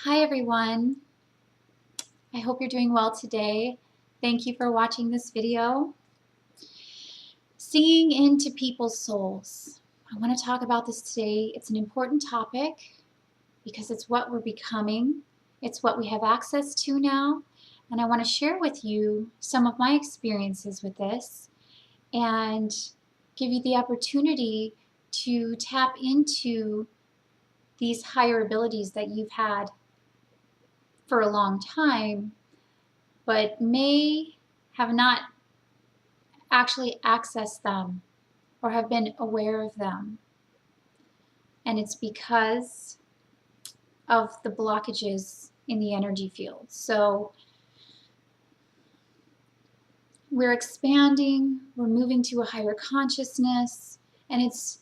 Hi everyone, I hope you're doing well today. Thank you for watching this video. Seeing into people's souls. I want to talk about this today. It's an important topic because it's what we're becoming. It's what we have access to now. And I want to share with you some of my experiences with this and give you the opportunity to tap into these higher abilities that you've had for a long time, but may have not actually accessed them or have been aware of them. And it's because of the blockages in the energy field. So we're expanding, we're moving to a higher consciousness, and it's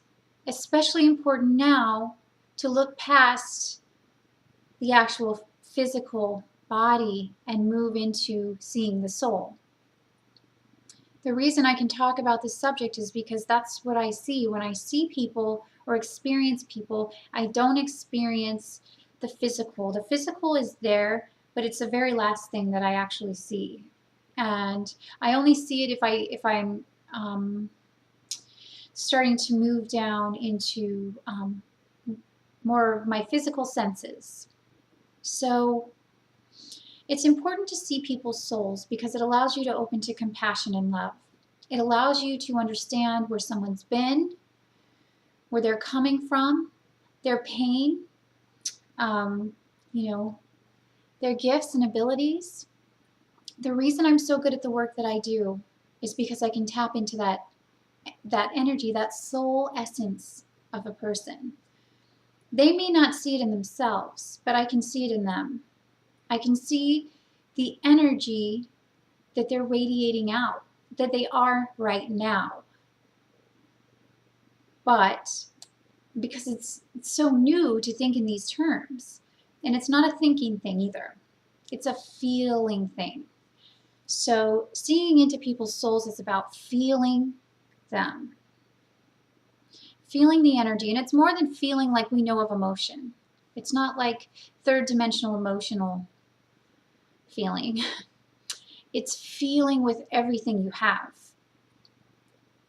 especially important now to look past the actual physical body and move into seeing the soul. The reason I can talk about this subject is because that's what I see. When I see people or experience people, I don't experience the physical. The physical is there, but it's the very last thing that I actually see. And I only see it if I'm starting to move down into more of my physical senses. So it's important to see people's souls because it allows you to open to compassion and love. It allows you to understand where someone's been, where they're coming from, their pain, their gifts and abilities. The reason I'm so good at the work that I do is because I can tap into that energy, that soul essence of a person. They may not see it in themselves, but I can see it in them. I can see the energy that they're radiating out, that they are right now. But because it's so new to think in these terms, and it's not a thinking thing either, it's a feeling thing. So seeing into people's souls is about feeling them, feeling the energy, and it's more than feeling like we know of emotion. It's not like third dimensional emotional feeling. It's feeling with everything you have.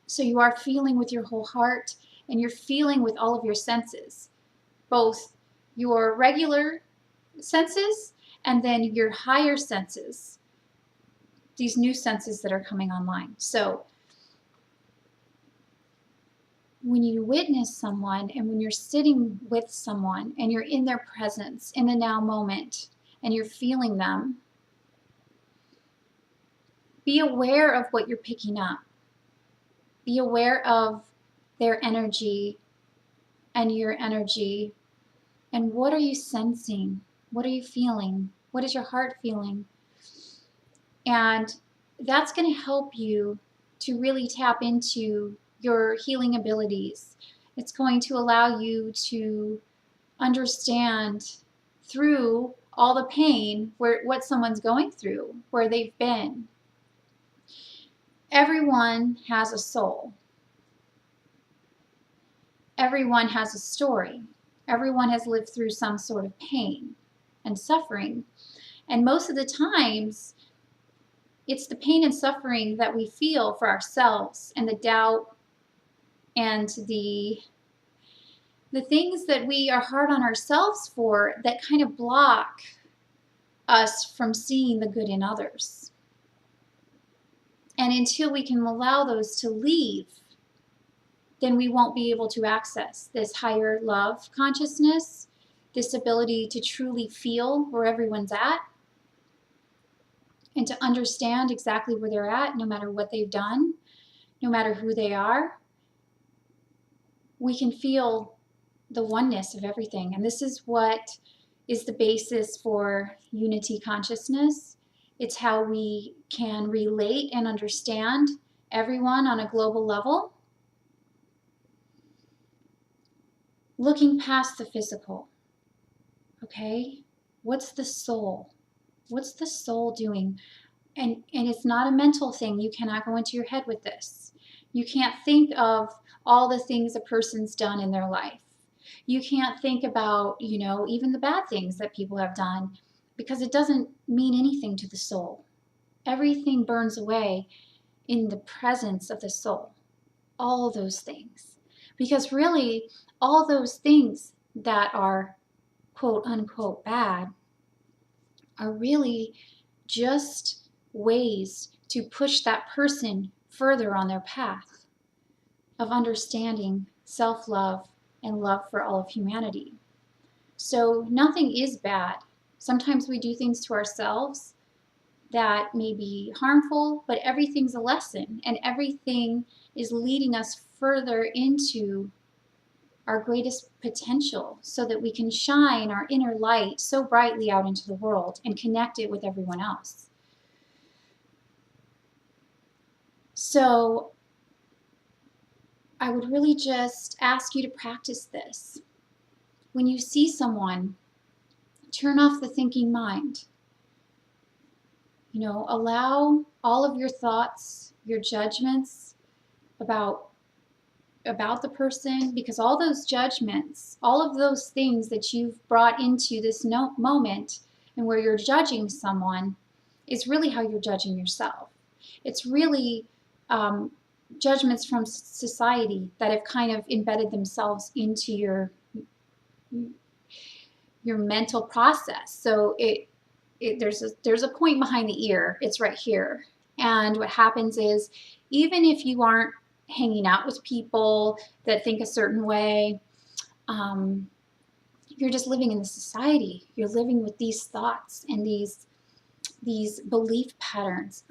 So you are feeling with your whole heart, and you're feeling with all of your senses, both your regular senses and then your higher senses, these new senses that are coming online. So when you witness someone and when you're sitting with someone and you're in their presence in the now moment and you're feeling them, be aware of what you're picking up. Be aware of their energy and your energy. And what are you sensing? What are you feeling? What is your heart feeling? And that's going to help you to really tap into your healing abilities. It's going to allow you to understand through all the pain, what someone's going through, where they've been. Everyone has a soul. Everyone has a story. Everyone has lived through some sort of pain and suffering. And most of the times, it's the pain and suffering that we feel for ourselves and the doubt and the things that we are hard on ourselves for that kind of block us from seeing the good in others. And until we can allow those to leave, then we won't be able to access this higher love consciousness, this ability to truly feel where everyone's at, and to understand exactly where they're at, no matter what they've done, no matter who they are. We can feel the oneness of everything. And this is what is the basis for unity consciousness. It's how we can relate and understand everyone on a global level, looking past the physical. Okay? What's the soul? What's the soul doing? And it's not a mental thing. You cannot go into your head with this. You can't think of all the things a person's done in their life. You can't think about, even the bad things that people have done, because it doesn't mean anything to the soul. Everything burns away in the presence of the soul. All those things. Because really, all those things that are quote unquote bad are really just ways to push that person further on their path of understanding self-love and love for all of humanity. So nothing is bad. Sometimes we do things to ourselves that may be harmful, but everything's a lesson, and everything is leading us further into our greatest potential so that we can shine our inner light so brightly out into the world and connect it with everyone else. So I would really just ask you to practice this. When you see someone, turn off the thinking mind. Allow all of your thoughts, your judgments about the person, because all those judgments, all of those things that you've brought into this moment and where you're judging someone is really how you're judging yourself. It's really judgments from society that have kind of embedded themselves into your mental process. So there's a point behind the ear. It's right here. And what happens is, even if you aren't hanging out with people that think a certain way, you're just living in the society. You're living with these thoughts and these belief patterns,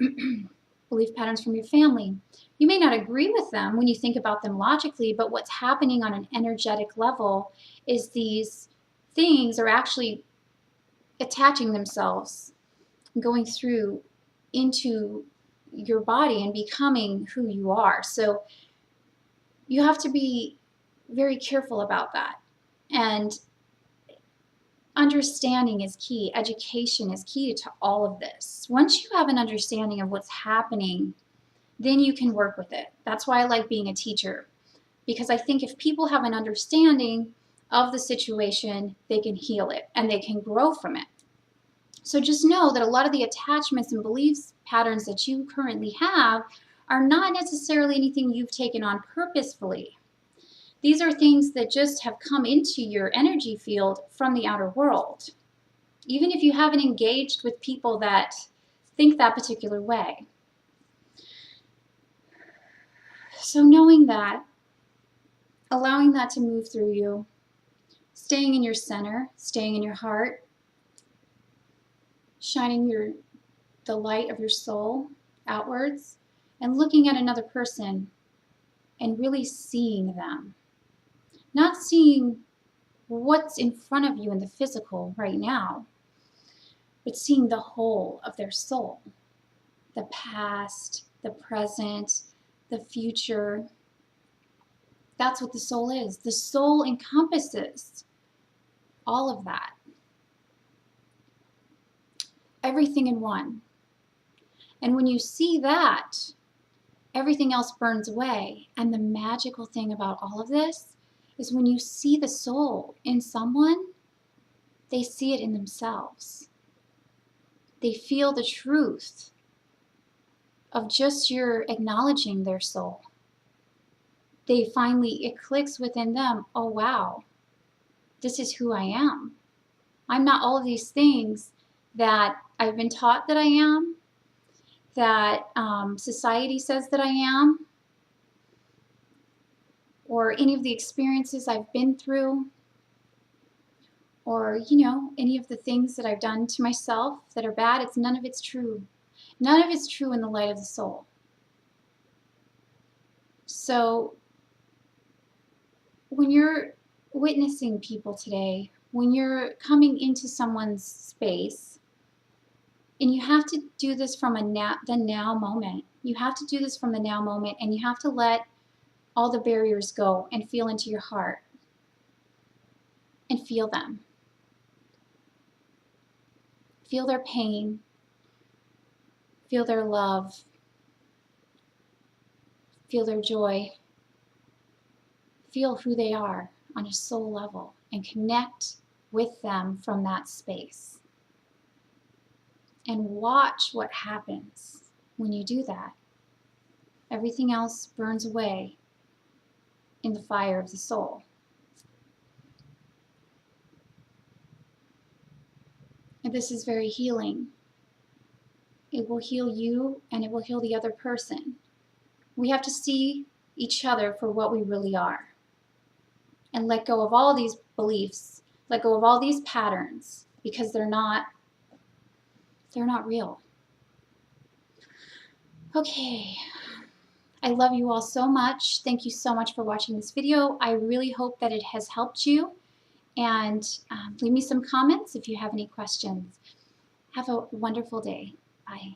belief patterns from your family. You may not agree with them when you think about them logically, but what's happening on an energetic level is these things are actually attaching themselves, going through into your body and becoming who you are. So you have to be very careful about that. And understanding is key. Education is key to all of this. Once you have an understanding of what's happening, then you can work with it. That's why I like being a teacher, because I think if people have an understanding of the situation, they can heal it and they can grow from it. So just know that a lot of the attachments and beliefs patterns that you currently have are not necessarily anything you've taken on purposefully. These are things that just have come into your energy field from the outer world, even if you haven't engaged with people that think that particular way. So knowing that, allowing that to move through you, staying in your center, staying in your heart, shining the light of your soul outwards, and looking at another person and really seeing them. Not seeing what's in front of you in the physical right now, but seeing the whole of their soul. The past, the present, the future. That's what the soul is. The soul encompasses all of that. Everything in one. And when you see that, everything else burns away. And the magical thing about all of this is when you see the soul in someone, they see it in themselves. They feel the truth of just your acknowledging their soul. It clicks within them, oh wow, this is who I am. I'm not all of these things that I've been taught that I am, that society says that I am, or any of the experiences I've been through, or any of the things that I've done to myself that are bad. None of it's true. None of it's true in the light of the soul. So when you're witnessing people today, when you're coming into someone's space, and you have to do this from the now moment. You have to do this from the now moment, and you have to let all the barriers go and feel into your heart and feel them. Feel their pain. Feel their love. Feel their joy. Feel who they are. on a soul level and connect with them from that space. And watch what happens when you do that. Everything else burns away in the fire of the soul. And this is very healing. It will heal you and it will heal the other person. We have to see each other for what we really are and let go of all these beliefs, let go of all these patterns, because they're not real. Okay, I love you all so much. Thank you so much for watching this video. I really hope that it has helped you, and leave me some comments if you have any questions. Have a wonderful day. Bye.